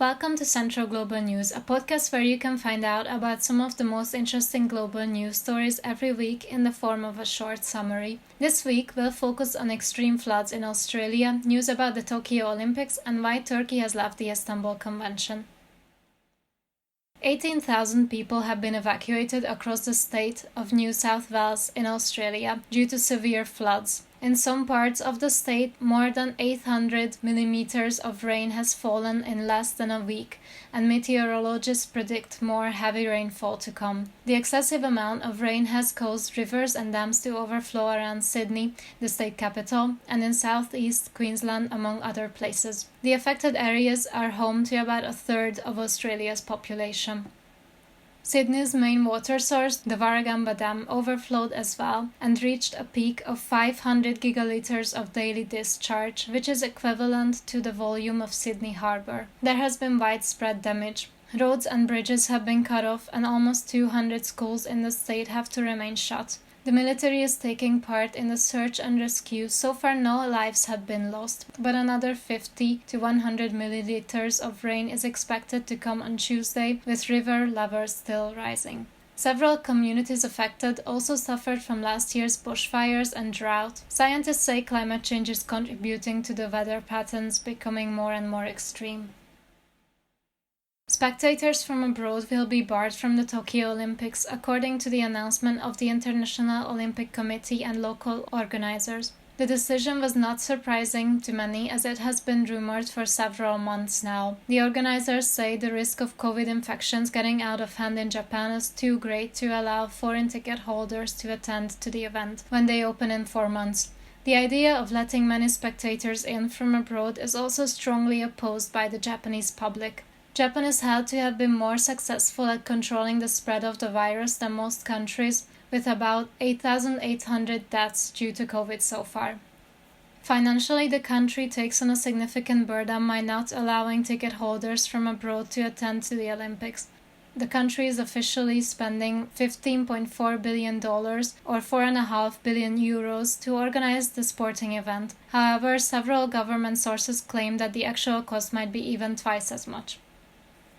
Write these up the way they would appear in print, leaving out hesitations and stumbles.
Welcome to Central Global News, a podcast where you can find out about some of the most interesting global news stories every week in the form of a short summary. This week, we'll focus on extreme floods in Australia, news about the Tokyo Olympics, and why Turkey has left the Istanbul Convention. 18,000 people have been evacuated across the state of New South Wales in Australia due to severe floods. In some parts of the state, more than 800 millimeters of rain has fallen in less than a week, and meteorologists predict more heavy rainfall to come. The excessive amount of rain has caused rivers and dams to overflow around Sydney, the state capital, and in southeast Queensland, among other places. The affected areas are home to about a third of Australia's population. Sydney's main water source, the Warragamba Dam, overflowed as well and reached a peak of 500 gigalitres of daily discharge, which is equivalent to the volume of Sydney Harbour. There has been widespread damage. Roads and bridges have been cut off, and almost 200 schools in the state have to remain shut. The military is taking part in the search and rescue. So far, no lives have been lost, but another 50 to 100 milliliters of rain is expected to come on Tuesday, with river levels still rising. Several communities affected also suffered from last year's bushfires and drought. Scientists say climate change is contributing to the weather patterns becoming more and more extreme. Spectators from abroad will be barred from the Tokyo Olympics, according to the announcement of the International Olympic Committee and local organizers. The decision was not surprising to many, as it has been rumored for several months now. The organizers say the risk of COVID infections getting out of hand in Japan is too great to allow foreign ticket holders to attend to the event when they open in 4 months. The idea of letting many spectators in from abroad is also strongly opposed by the Japanese public. Japan is held to have been more successful at controlling the spread of the virus than most countries, with about 8,800 deaths due to COVID so far. Financially, the country takes on a significant burden by not allowing ticket holders from abroad to attend to the Olympics. The country is officially spending $15.4 billion or €4.5 billion to organize the sporting event. However, several government sources claim that the actual cost might be even twice as much.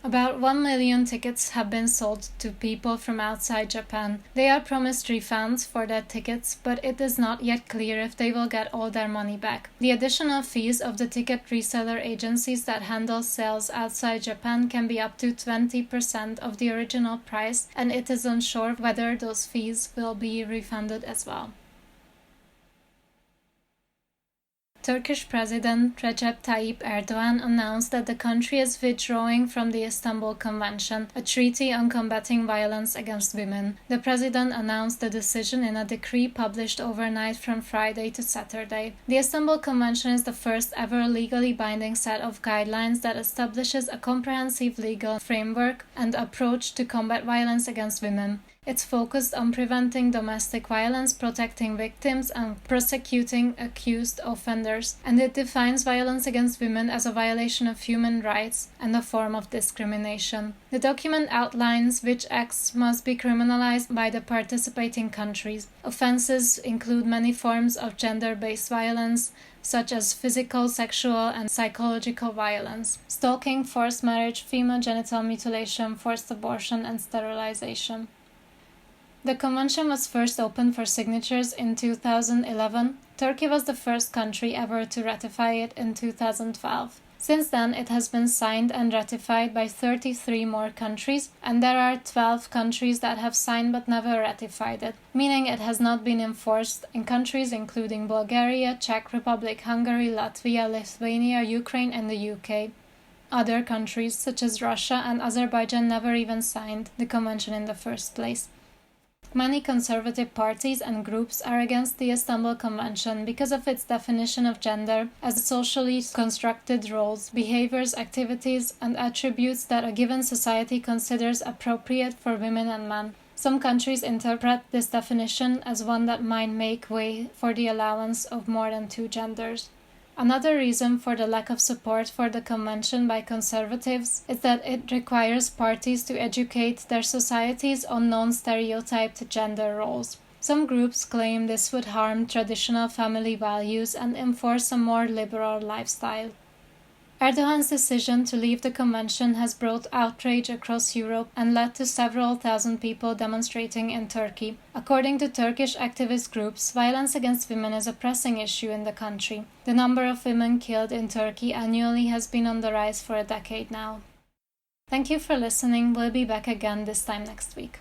About 1 million tickets have been sold to people from outside Japan. They are promised refunds for their tickets, but it is not yet clear if they will get all their money back. The additional fees of the ticket reseller agencies that handle sales outside Japan can be up to 20% of the original price, and it is unsure whether those fees will be refunded as well. Turkish President Recep Tayyip Erdogan announced that the country is withdrawing from the Istanbul Convention, a treaty on combating violence against women. The president announced the decision in a decree published overnight from Friday to Saturday. The Istanbul Convention is the first ever legally binding set of guidelines that establishes a comprehensive legal framework and approach to combat violence against women. It's focused on preventing domestic violence, protecting victims, and prosecuting accused offenders, and it defines violence against women as a violation of human rights and a form of discrimination. The document outlines which acts must be criminalized by the participating countries. Offenses include many forms of gender-based violence, such as physical, sexual, and psychological violence, stalking, forced marriage, female genital mutilation, forced abortion, and sterilization. The convention was first opened for signatures in 2011. Turkey was the first country ever to ratify it in 2012. Since then, it has been signed and ratified by 33 more countries, and there are 12 countries that have signed but never ratified it, meaning it has not been enforced in countries including Bulgaria, Czech Republic, Hungary, Latvia, Lithuania, Ukraine, and the UK. Other countries, such as Russia and Azerbaijan, never even signed the convention in the first place. Many conservative parties and groups are against the Istanbul Convention because of its definition of gender as socially constructed roles, behaviors, activities, and attributes that a given society considers appropriate for women and men. Some countries interpret this definition as one that might make way for the allowance of more than two genders. Another reason for the lack of support for the convention by conservatives is that it requires parties to educate their societies on non-stereotyped gender roles. Some groups claim this would harm traditional family values and enforce a more liberal lifestyle. Erdogan's decision to leave the convention has brought outrage across Europe and led to several thousand people demonstrating in Turkey. According to Turkish activist groups, violence against women is a pressing issue in the country. The number of women killed in Turkey annually has been on the rise for a decade now. Thank you for listening. We'll be back again this time next week.